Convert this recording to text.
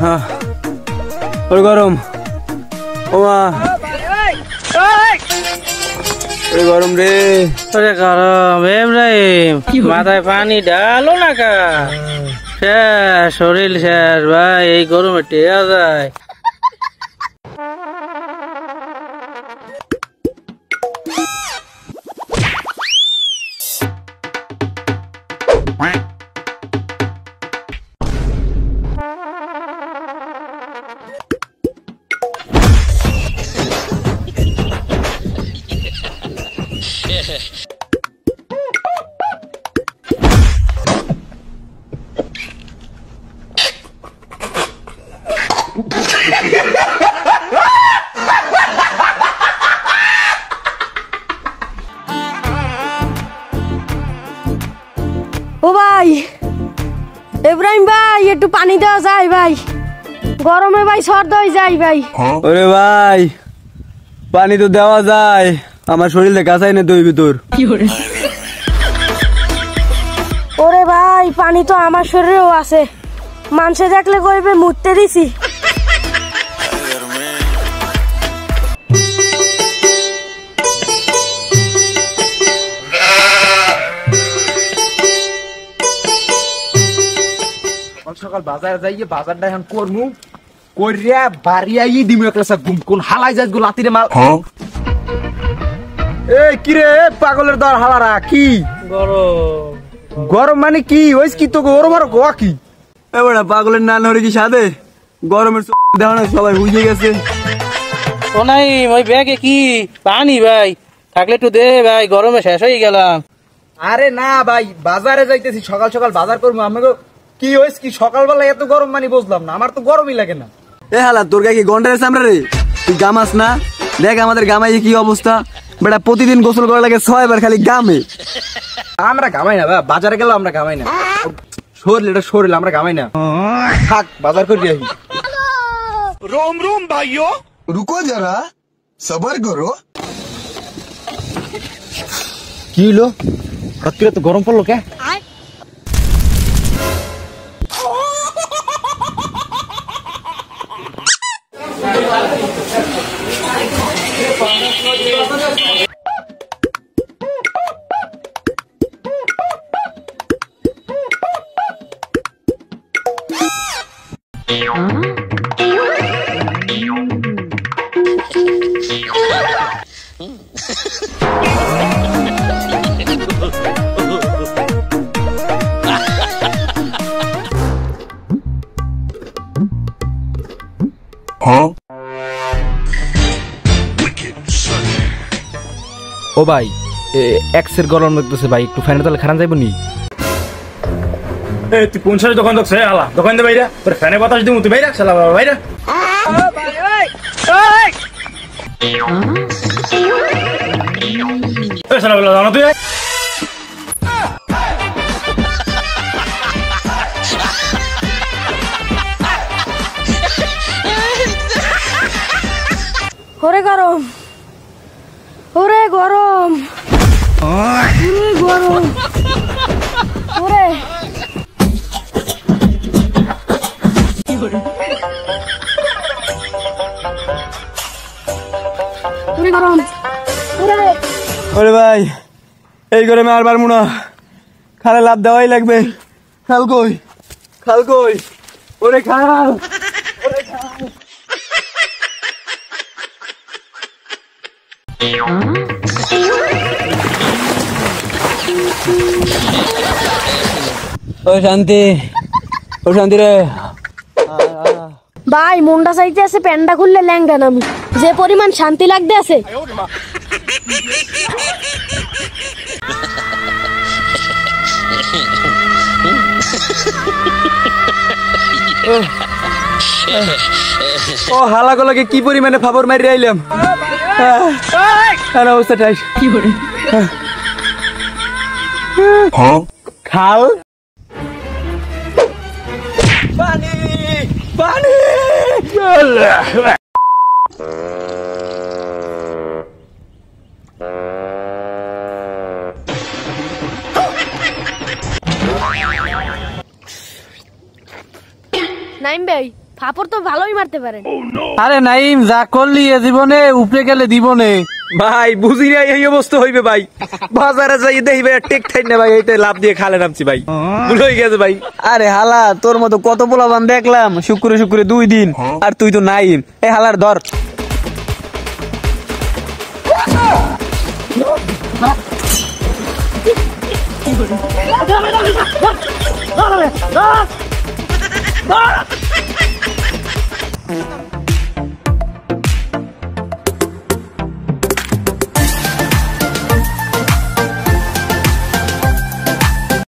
হ্যাঁ ওর গরম ওমা গরম রে গরম ইব্রাহিম মাথায় পানি ডালো না কা শেষ শরীর শেষ ভাই এই গরমে টেয়া যায় ও ভাই ইব্রাহিম ভাই একটু পানি দেওয়া যায় ভাই গরমে ভাই সর্দ হয়ে যায় ভাই ওরে ভাই পানি তো দেওয়া যায় আমার শরীরে কাঁচাই না দুই ভিতর ওরে ভাই পানি তো আমার শরীরেও আছে মানুষে দেখলে কইবে মুততে দিছি সকাল বাজারে যাইয়ে বাজারটা এখন করমু কইরা বাড়ি আইয়ে দিমু একটা ঘুম কোন হালাই যাস গো লাতিরে মাল এই কি রে পাগলের দর হালারা কি গরম গরম মানে কি হইস কি তো গরম আর গোয়া কি এ বড়া পাগলের নান হরে কি সাদে গরমের দেওয়া না সবাই বুঝে গেছে ও নাই ওই ব্যাগে কি পানি ভাই থাকলে একটু দে ভাই গরমে শেষ হয়ে গেলাম আরে না ভাই বাজারে যাইতেছি সকাল সকাল বাজার করবো আমাকে কি হইস কি সকালবেলা এত গরম মানে বুঝলাম না আমার তো গরমই লাগে না এ হালা তোর গায়ে কি গন্ডারের চামড়া রে তুই গামাস না দেখ আমাদের গামাই কি অবস্থা বেটা প্রতিদিন গোসল করা লাগে 6 বার খালি গামে আমরা ঘামাই না ভাই বাজারে গেলে আমরা ঘামাই না শরীর এটা শরীর আমরা ঘামাই না থাক বাজার করে আসি रोम रोम भाइयों रुको जरा सबर करो কি হলো রাত্রে তো গরম পড়লো কে ও ভাই এক্সের গরম লাগতেছে ভাই একটু ফ্যানের তলে খারাপ যাইব নি এই তুই কোন সালে দোকান দেখছ আলা দোকান দে বাইরা তোর ফ্যানে বাতাস দিমু তুই বাইরা শালা বাইরা এই শালা বলা জানো তুই ওরে গরম ওরে গরম ওরে গরম ওরে ওরে গরম ওরে ওরে ভাই এই গরমে আর পারবো না খালে লাভ দেওয়াই লাগবে খাল কই ওরে খাল ও শান্তি রে ভাই মনটা চাইতে আছে প্যান্ডা খুললে ল্যাংটা নামি যে পরিমাণ শান্তি লাগতে আছে ও হালাগুলোকে কি পরিমাণে ফাবর মারি আইলাম অবস্থাটাই কি করে খাল পানি পানি নাইম ভাই ফাপড় তো ভালোই মারতে পারেন। আরে নাইম, যা করলি এ জীবনে উপরে গেলে দিবনে। ভাই বুঝি না এই অবস্থা হইবে ভাই, বাজারে যাই দেখি ভাই টেক থাই না ভাই, এইটা লাভ দিয়ে খালে নামছি ভাই, ভুল হয়ে গেছে ভাই। আরে হালা, তোর মতো কত পোলাবান দেখলাম শুক্রে শুক্রে 2 দিন, আর তুই তো নাই। এই হালার ধর। ধর